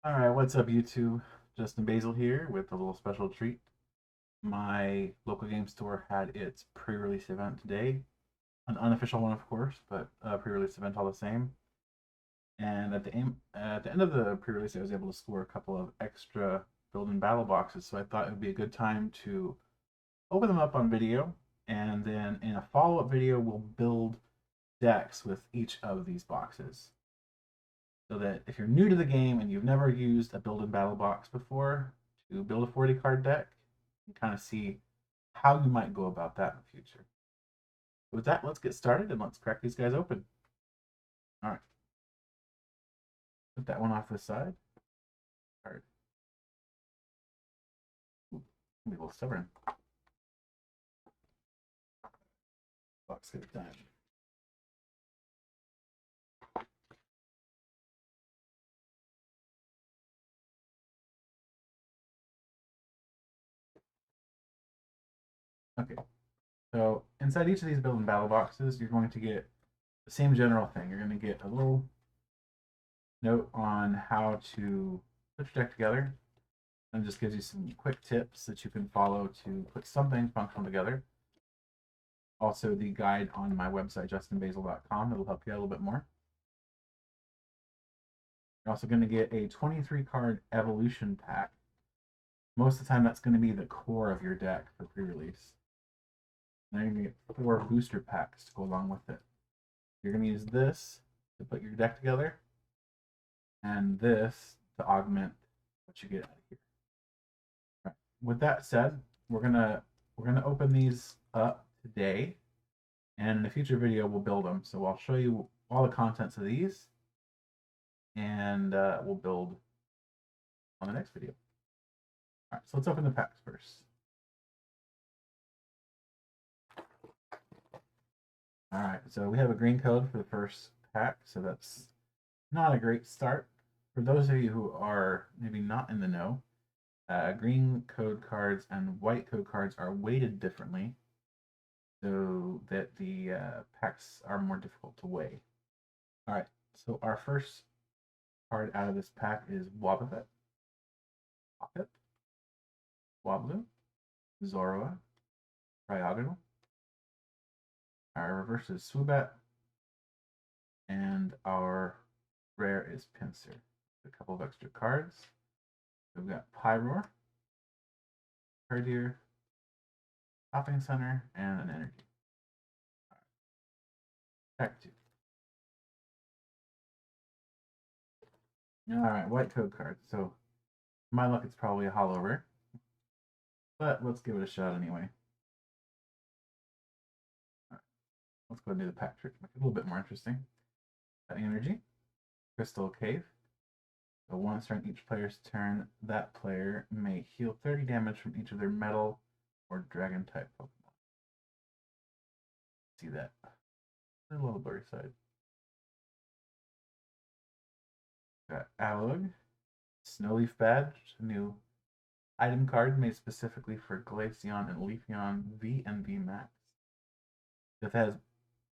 All right, what's up, YouTube? Justin Basil here with a little special treat. My local game store had its pre-release event today, an unofficial one, of course, but a pre-release event all the same. And at the end of the pre-release, I was able to score a couple of extra build-in battle boxes. So I thought it would be a good time to open them up on video, and then in a follow-up video, we'll build decks with each of these boxes so that if you're new to the game and you've never used a built-in battle box before to build a 40 card deck, you kind of see how you might go about that in the future. With that, let's get started and let's crack these guys open. All right, put that one off to the side. All right, be a little stubborn. Box get it done. Okay, so inside each of these built-in battle boxes, you're going to get the same general thing. You're going to get a little note on how to put your deck together, and just gives you some quick tips that you can follow to put something functional together. Also, the guide on my website, justinbasil.com, that'll help you out a little bit more. You're also going to get a 23 card evolution pack. Most of the time, that's going to be the core of your deck for pre release. Then you're going to get 4 booster packs to go along with it. You're going to use this to put your deck together, and this to augment what you get out of here. Right. With that said, we're gonna open these up today, and in a future video we'll build them. So I'll show you all the contents of these, and we'll build on the next video. All right, so let's open the packs first. All right, so we have a green code for the first pack, so that's not a great start. For those of you who are maybe not in the know, green code cards and white code cards are weighted differently, so that the packs are more difficult to weigh. All right, so our first card out of this pack is Wobbuffet, Pocket, Wobblu, Zorua, Diagonal. Our reverse is Swoobat, and our rare is Pinsir. A couple of extra cards. So we've got Pyroar, Herdier, Shopping Center, and an Energy. Pack 2. All right, white code card. So, my luck, it's probably a holo rare, but let's give it a shot anyway. All right, let's go ahead and do the pack trick, make it a little bit more interesting. Energy, Crystal Cave. So once during each player's turn, that player may heal 30 damage from each of their metal or dragon type Pokemon. See that? A little blurry side. Got Alog, Snowleaf Badge, a new item card made specifically for Glaceon and Leafeon V and V Max. If it has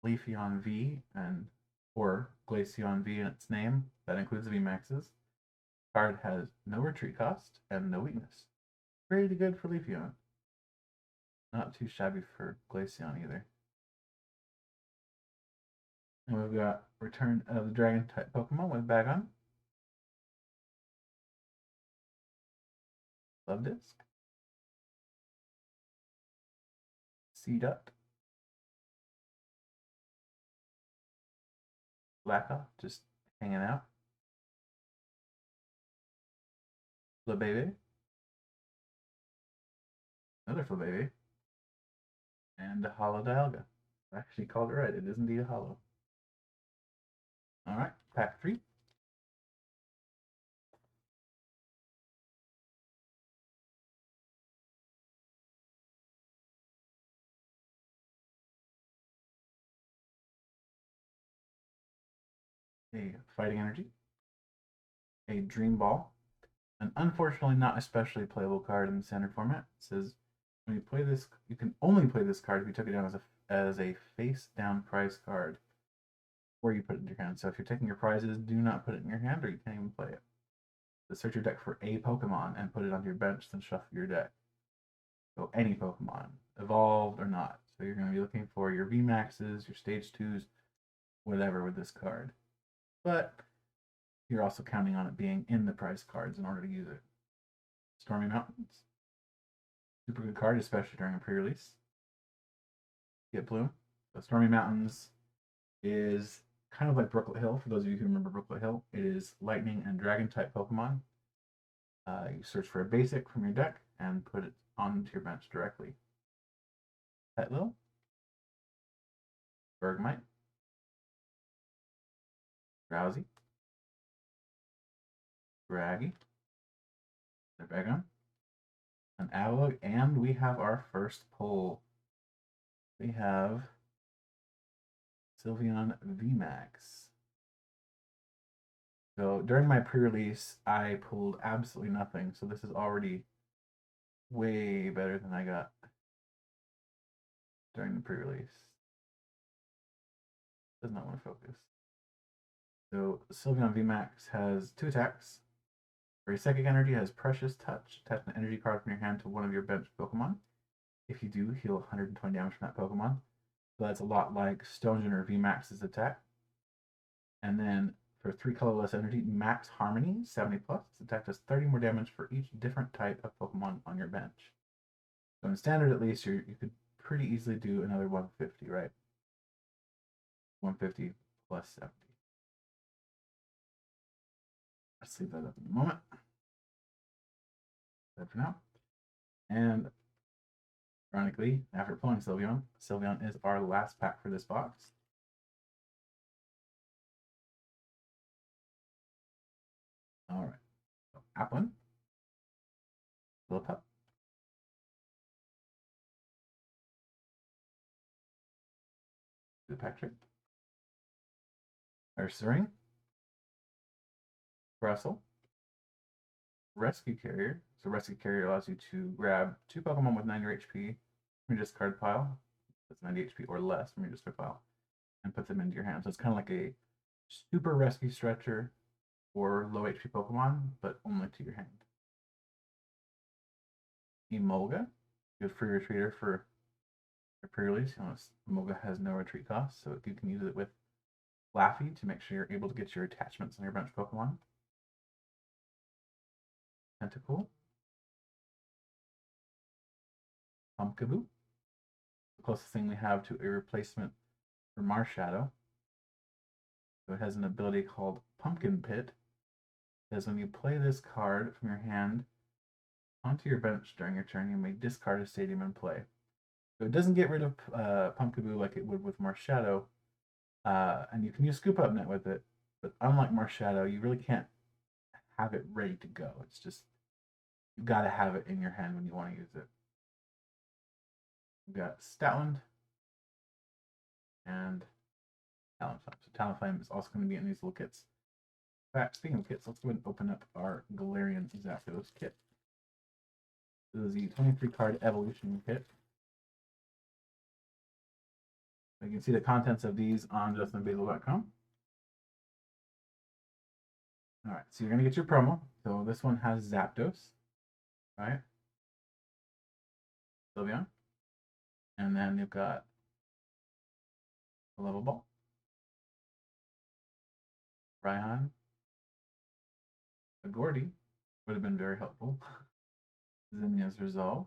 Leafeon V and or Glaceon V in its name, that includes V Maxes. Card has no retreat cost and no weakness. Pretty good for Leafeon. Not too shabby for Glaceon either. And we've got Return of the Dragon type Pokemon with Bagon, Luvdisc, Seedot, Blackoff, just hanging out, Flabebe, another Flabebe, and a Holo Dialga. I actually called it right. It is indeed a Holo. All right, pack 3. A Fighting Energy, a Dream Ball, an unfortunately not especially playable card in the standard format. It says when you play this, you can only play this card if you took it down as a face down prize card, or you put it in your hand. So if you're taking your prizes, do not put it in your hand, or you can't even play it. to search your deck for a Pokemon and put it onto your bench, then shuffle your deck. So any Pokemon, evolved or not. So you're going to be looking for your VMAXs, your Stage 2s, whatever with this card. But you're also counting on it being in the prize cards in order to use it. Stormy Mountains. Super good card, especially during a pre-release. Get Bloom. So Stormy Mountains is kind of like Brooklet Hill. For those of you who remember Brooklet Hill, it is lightning and dragon type Pokemon. You search for a basic from your deck and put it onto your bench directly. Petlil, Bergmite, Drowsy, Scraggy, Zerbegon, an Avalugg, and we have our first pull. We have Sylveon VMAX. So during my pre-release, I pulled absolutely nothing. So this is already way better than I got during the pre-release. Does not want to focus. So Sylveon VMAX has 2 attacks. For a psychic energy, it has Precious Touch. Attach an energy card from your hand to one of your bench Pokemon. If you do, heal 120 damage from that Pokemon. So that's a lot like Stonjourner VMAX's attack. And then for 3 colorless energy, Max Harmony, 70+. This attack does 30 more damage for each different type of Pokemon on your bench. So in standard, at least, you could pretty easily do another 150, right? 150 plus 70. Let's leave that up in a moment. That for now. And ironically, after pulling Sylveon, Sylveon is our last pack for this box. All right. So, Applin, Lillipup, the Patrick, Ursaring, Brestle, Rescue Carrier. So Rescue Carrier allows you to grab 2 Pokemon with 90 HP from your discard pile. That's 90 HP or less from your discard pile, and put them into your hand. So it's kind of like a super rescue stretcher or low HP Pokemon, but only to your hand. Emolga, good free retreater for your pre-release. You know, Emolga has no retreat cost, so you can use it with Laffy to make sure you're able to get your attachments on your bench Pokemon. Tentacool, Pumpkaboo, the closest thing we have to a replacement for Marshadow. So it has an ability called Pumpkin Pit. Because when you play this card from your hand onto your bench during your turn, you may discard a stadium and play. So it doesn't get rid of Pumpkaboo like it would with Marshadow, and you can use Scoop Up Net with it, but unlike Marshadow, you really can't have it ready to go. It's just, you gotta have it in your hand when you want to use it. We've got Stoutland and Talonflame. So Talonflame is also going to be in these little kits. In fact, speaking of kits, let's go ahead and open up our Galarian Zapdos kit. This is the 23 card evolution kit. You can see the contents of these on justinbasil.com. All right, so you're going to get your promo. So this one has Zapdos, right? Sylveon. And then you've got a Level Ball, Raihan, a Gordy, would have been very helpful. Zinnia's Resolve.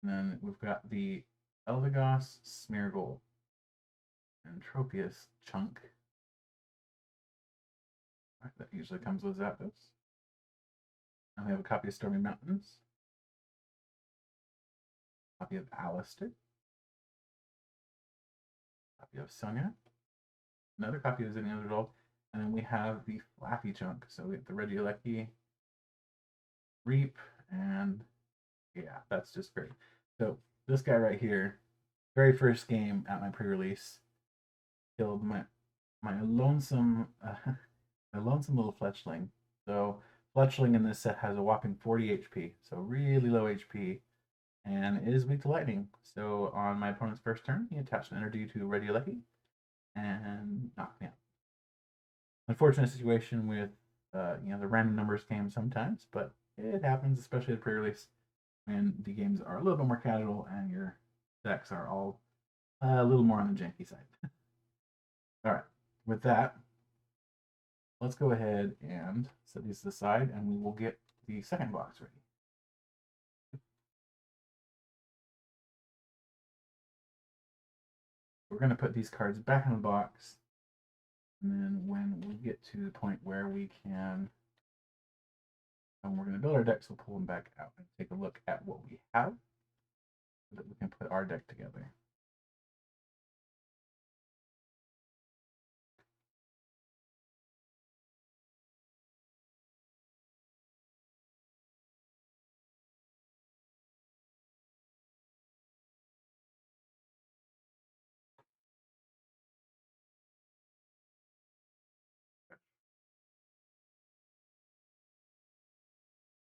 And then we've got the Eldegoss, Smeargle, and Tropius Chunk. Right, that usually comes with Zapdos. And we have a copy of Stormy Mountains, a copy of Alistair, a copy of Sonia, another copy of Zinnia's Resolve, and then we have the Flaffy Chunk. So we have the Regieleki, Reap, and yeah, that's just great. So this guy right here, very first game at my pre-release, killed my lonesome my lonesome little Fletchling. So Fletchling in this set has a whopping 40 HP, so really low HP, and is weak to lightning. So on my opponent's first turn, he attached an energy to Regieleki and knocked me out. Unfortunate situation with The random numbers came sometimes, but it happens, especially at pre-release when the games are a little bit more casual and your decks are all a little more on the janky side. All right, with that, let's go ahead and set these to the side, and we will get the second box ready. We're going to put these cards back in the box, and then when we get to the point where we can, and we're going to build our decks, we'll pull them back out and take a look at what we have so that we can put our deck together.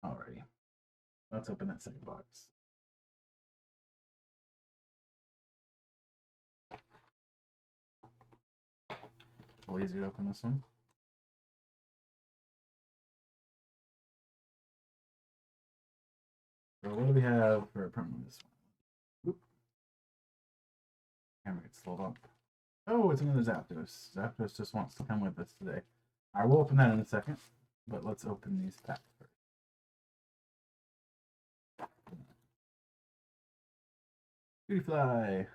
Alrighty, let's open that second box. A little easier to open this one. So what do we have for a promo this one? Oop. Camera gets slowed up. Oh, it's another Zapdos. Zapdos just wants to come with us today. I will open that in a second, but let's open these packs first. Beautyfly.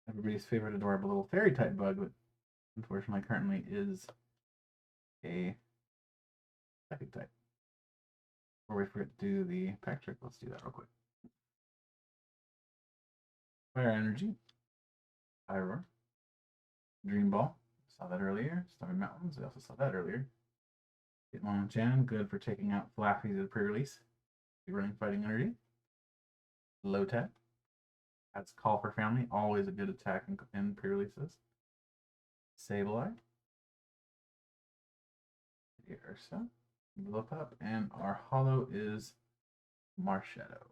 Everybody's favorite adorable little fairy type bug, but unfortunately currently is a psychic type. Before we forget to do the pack trick, let's do that real quick. Fire Energy. Pyroar. Dream Ball. Saw that earlier. Stormy Mountains. We also saw that earlier. Hitmonchan, good for taking out Flaffy to the pre-release. Running Fighting Energy. Lotad. That's Call for Family, always a good attack in pre-releases. Sableye. Ursa. Lillipup. And our holo is Marshadow.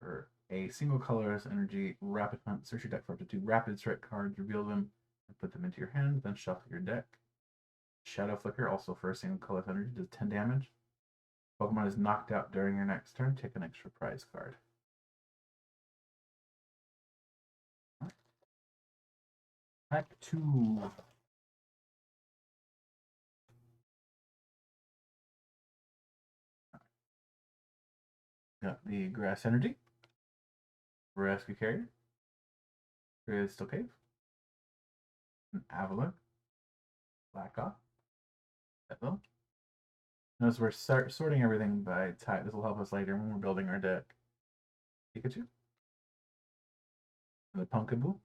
For a single colorless energy rapid hunt, search your deck for up to 2 rapid strike cards, reveal them, and put them into your hand, then shuffle your deck. Shadow Flicker, also for a single colorless energy, does 10 damage. Pokemon is knocked out during your next turn, take an extra prize card. Pack 2. Got the Grass Energy, Rescue Carrier, Crystal Cave, an Avalon, Blackoff, Petville. Notice we're sorting everything by type. This will help us later when we're building our deck. Pikachu, the Pumpkaboo,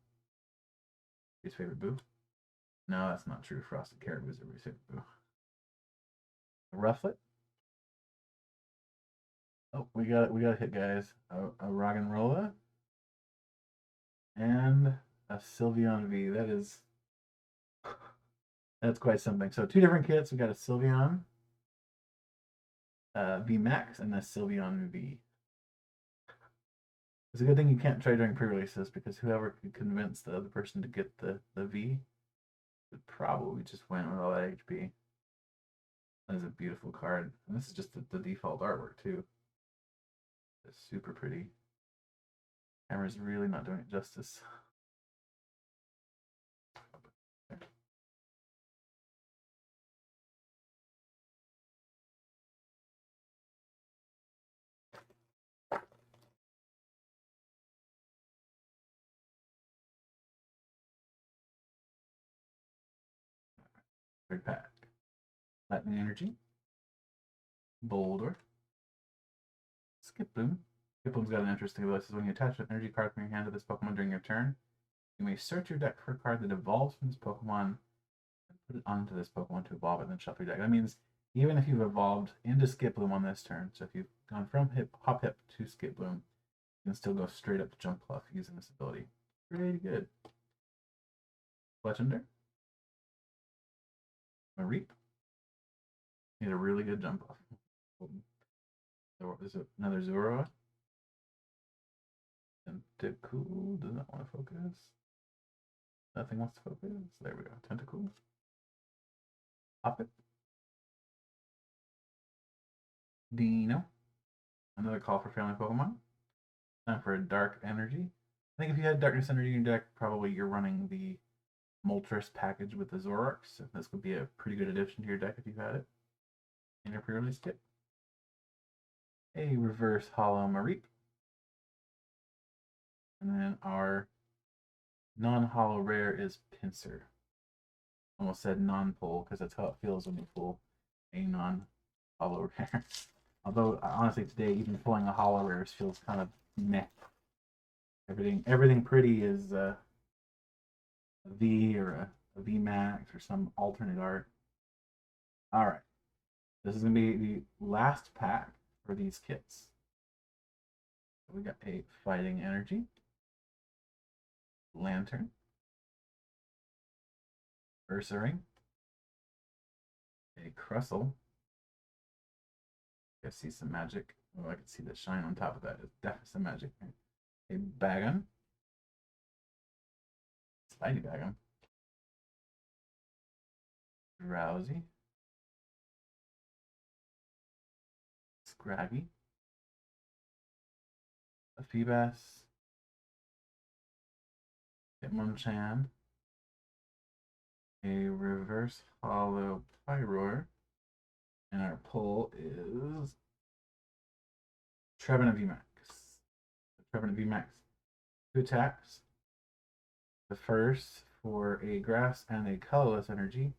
his favorite boo. No, that's not true. Frosted Caribou is everybody's favorite boo. A Rufflet. Oh, we got a hit, guys. A Roggenrola and a Sylveon V. That's quite something. So 2 different kits. We got a Sylveon V Max and a Sylveon V. It's a good thing you can't try during pre-releases because whoever could convince the other person to get the V would probably just win with all that HP. That is a beautiful card. And this is just the default artwork too. It's super pretty. Camera's really not doing it justice. Third pack. Lightning Energy. Boulder. Skiploom. Skiploom's got an interesting ability. When you attach an energy card from your hand to this Pokemon during your turn, you may search your deck for a card that evolves from this Pokemon and put it onto this Pokemon to evolve it, then shuffle your deck. That means even if you've evolved into Skiploom on this turn, so if you've gone from Hop Hip to Skiploom, you can still go straight up to Jumpluff using this ability. Pretty good. Fletchinder. Mareep. Need a really good Jumpluff. Is it another Zoroark? Tentacool does not want to focus. Nothing wants to focus. There we go. Tentacool. Hoppip. Dino. Another call for family Pokemon. Time for a Dark Energy. I think if you had Darkness Energy in your deck, probably you're running the Moltres package with the Zoroark. So this would be a pretty good addition to your deck if you had it in your pre-release kit. A Reverse Hollow Mareep. And then our non-hollow rare is Pinsir. Almost said non-pull because that's how it feels when you pull a non-hollow rare. Although honestly today even pulling a hollow rare feels kind of meh. Everything pretty is a V or a V Max or some alternate art. Alright. This is gonna be the last pack for these kits. We got a Fighting Energy, Lantern, Ursaring, a Crustle. I see some magic. Oh, I can see the shine on top of that. It's definitely some magic. A Bagon, Spiny Bagon, Drowsy, Scraggy, a Feebas, Hitmonchan, a Reverse Hollow Pyroar, and our pull is Trevenant VMAX. Trevenant VMAX, 2 attacks. The first for a Grass and a Colorless Energy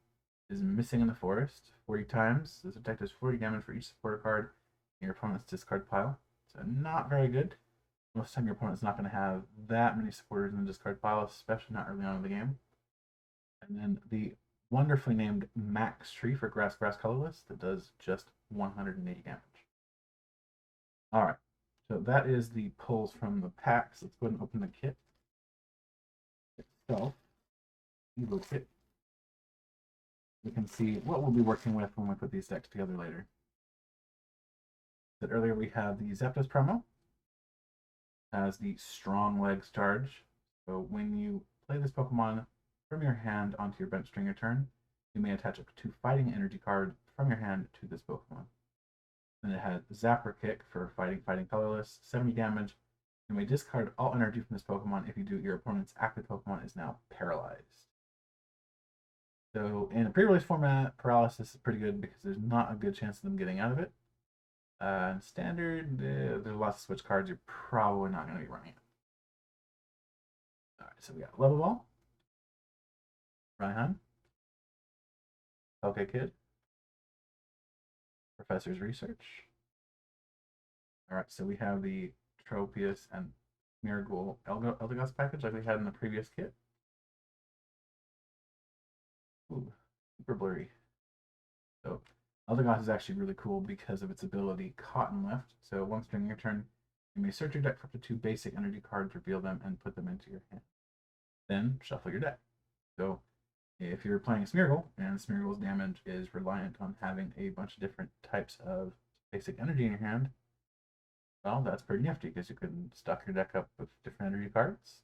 is Missing in the Forest 40 times. This attack does 40 damage for each supporter card in your opponent's discard pile. So not very good. Most of the time your opponent's not going to have that many supporters in the discard pile, especially not early on in the game. And then the wonderfully named Max Tree for Grass Colorless that does just 180 damage. Alright, so that is the pulls from the packs. Let's go ahead and open the kit itself. Evo kit. We can see what we'll be working with when we put these decks together later. That earlier we have the Zapdos promo. Has the Strong Legs charge. So when you play this Pokemon from your hand onto your bench during your turn, you may attach a 2 Fighting Energy card from your hand to this Pokemon. Then it has Zapper Kick for Fighting Colorless, 70 damage. You may discard all energy from this Pokemon. If you do, your opponent's active Pokemon is now paralyzed. So in a pre-release format, paralysis is pretty good because there's not a good chance of them getting out of it. In standard, there's lots of switch cards. You're probably not going to be running it. All right, so we got Level Ball, Raihan, Kid, Professor's Research. All right, so we have the Tropius and Miragul Eldegoss package like we had in the previous kit. Ooh, super blurry. So Eldegoss is actually really cool because of its ability Cotton Left. So once during your turn, you may search your deck for up to 2 basic energy cards, reveal them, and put them into your hand. Then shuffle your deck. So if you're playing Smeargle, and Smeargle's damage is reliant on having a bunch of different types of basic energy in your hand, well, that's pretty nifty because you can stock your deck up with different energy cards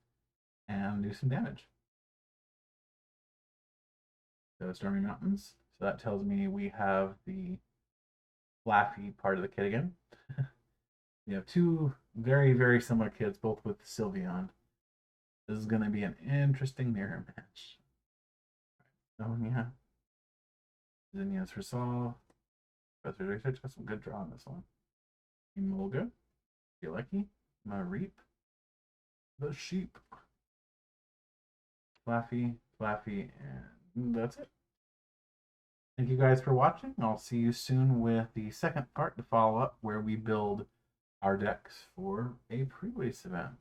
and do some damage. So Stormy Mountains. So that tells me we have the Flaffy part of the kit again. We have 2 very, very similar kits, both with Sylveon. This is going to be an interesting mirror match. Oh, yeah. Zinnia's Resolve. Professor's Research got some good draw on this one. Emolga. Lucky. Mareep. The Sheep. Flaffy, and that's it. Thank you guys for watching. I'll see you soon with the second part to follow up where we build our decks for a pre-release event.